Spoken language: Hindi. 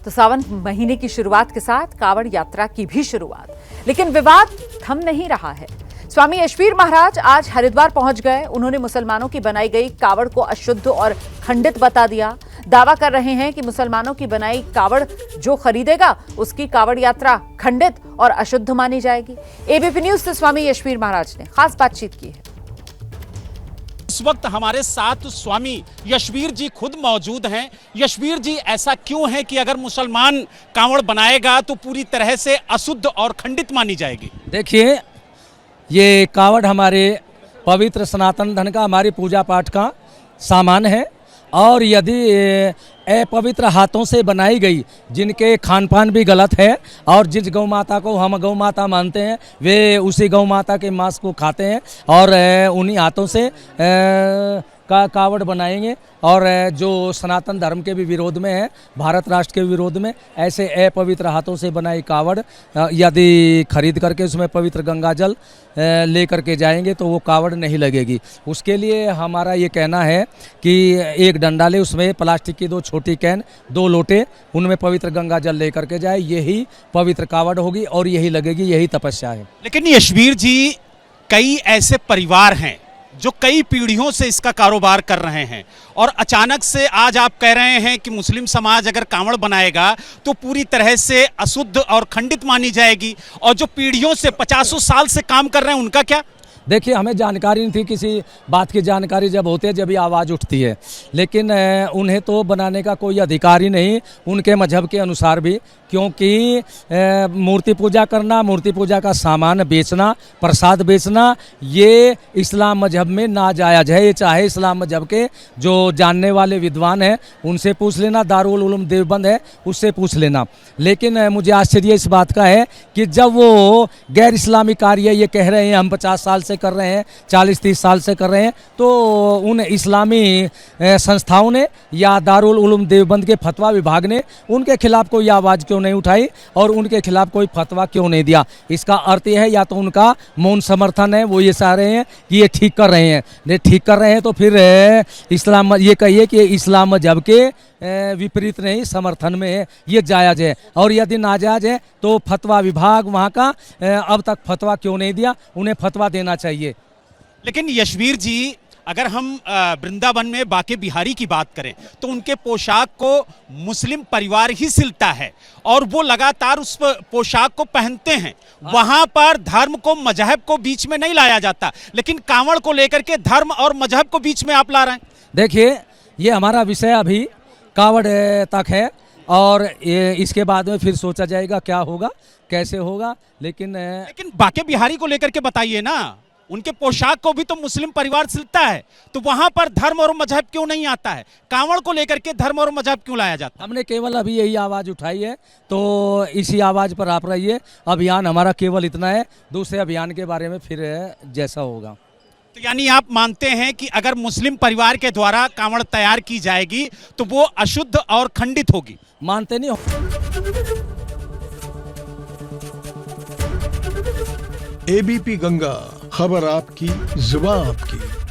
तो सावन महीने की शुरुआत के साथ कावड़ यात्रा की भी शुरुआत, लेकिन विवाद थम नहीं रहा है। स्वामी यशवीर महाराज आज हरिद्वार पहुंच गए। उन्होंने मुसलमानों की बनाई गई कावड़ को अशुद्ध और खंडित बता दिया। दावा कर रहे हैं कि मुसलमानों की बनाई कावड़ जो खरीदेगा उसकी कावड़ यात्रा खंडित और अशुद्ध मानी जाएगी। एबीपी न्यूज से स्वामी यशवीर महाराज ने खास बातचीत की है। इस वक्त हमारे साथ स्वामी यशवीर जी खुद मौजूद हैं। यशवीर जी, ऐसा क्यों है कि अगर मुसलमान कांवड़ बनाएगा तो पूरी तरह से अशुद्ध और खंडित मानी जाएगी? देखिए, ये कावड़ हमारे पवित्र सनातन धन का, हमारी पूजा पाठ का सामान है और यदि अपवित्र हाथों से बनाई गई, जिनके खान पान भी गलत है और जिस गौ माता को हम गौ माता मानते हैं वे उसी गौ माता के मांस को खाते हैं और उन्हीं हाथों से कावड़ बनाएंगे और जो सनातन धर्म के भी विरोध में है, भारत राष्ट्र के विरोध में, ऐसे अपवित्र हाथों से बनाई कावड़ यदि खरीद करके उसमें पवित्र गंगा जल ले करके जाएंगे तो वो कावड़ नहीं लगेगी। उसके लिए हमारा ये कहना है कि एक डंडा ले, उसमें प्लास्टिक की 2 छोटी कैन, 2 लोटे, उनमें पवित्र गंगा जल ले करके जाए, यही पवित्र कावड़ होगी और यही लगेगी, यही तपस्या है। लेकिन यशवीर जी, कई ऐसे परिवार हैं जो कई पीढ़ियों से इसका कारोबार कर रहे हैं और अचानक से आज आप कह रहे हैं कि मुस्लिम समाज अगर कांवड़ बनाएगा तो पूरी तरह से अशुद्ध और खंडित मानी जाएगी, और जो पीढ़ियों से 50 साल से काम कर रहे हैं उनका क्या? देखिए, हमें जानकारी नहीं थी, किसी बात की जानकारी जब होती है जब ये आवाज़ उठती है, लेकिन उन्हें तो बनाने का कोई अधिकार ही नहीं उनके मजहब के अनुसार भी, क्योंकि मूर्ति पूजा करना, मूर्ति पूजा का सामान बेचना, प्रसाद बेचना, ये इस्लाम मजहब में नाजायज़ है। ये चाहे इस्लाम मजहब के जो जानने वाले विद्वान हैं उनसे पूछ लेना, दारुल उलूम देवबंद है उससे पूछ लेना। लेकिन मुझे आश्चर्य इस बात का है कि जब वो गैर इस्लामी कार्य ये कह रहे हैं, हम 50 साल से कर रहे हैं, 40-30 साल से कर रहे हैं, तो उन इस्लामी संस्थाओं ने या दारुल उलूम देवबंद के फतवा विभाग ने उनके खिलाफ कोई आवाज़ क्यों नहीं उठाई और उनके खिलाफ कोई फतवा क्यों नहीं दिया? इसका अर्थ यह है या तो उनका मौन समर्थन है, वो ये चाह रहे हैं कि ये ठीक कर रहे हैं। ये ठीक कर रहे हैं तो फिर इस्लाम, ये कहिए कि इस्लाम मजहब के विपरीत नहीं, समर्थन में है, ये जायज़ है। और यदि नाजायज़ है तो फतवा विभाग वहाँ का अब तक फतवा क्यों नहीं दिया? उन्हें फतवा देना चाहिए। लेकिन यशवीर जी, अगर हम वृंदावन में बाके बिहारी की बात करें तो उनके पोशाक को मुस्लिम परिवार ही सिलता है और वो लगातार उस पोशाक को पहनते हैं। वहां पर धर्म को, मजहब को बीच में नहीं लाया जाता, लेकिन कांवड़ को लेकर के धर्म और मजहब को बीच में आप ला रहे हैं। देखिए, ये हमारा विषय अभी कावड़ तक है और इसके बाद में फिर सोचा जाएगा क्या होगा, कैसे होगा। लेकिन बाके बिहारी को लेकर के बताइए ना, उनके पोशाक को भी तो मुस्लिम परिवार सिलता है, तो वहां पर धर्म और मजहब क्यों नहीं आता है? कांवड़ को लेकर के धर्म और मजहब क्यों लाया जाता है? हमने केवल अभी यही आवाज़ उठाई है, तो इसी आवाज़ पर आप रहिए। अभियान हमारा केवल इतना है, दूसरे अभियान के बारे में फिर जैसा होगा। तो यानी आप मानते हैं कि अगर मुस्लिम परिवार के द्वारा कांवड़ तैयार की जाएगी तो वो अशुद्ध और खंडित होगी? मानते नहीं हो। एबीपी गंगा, खबर आपकी, जुबान आपकी।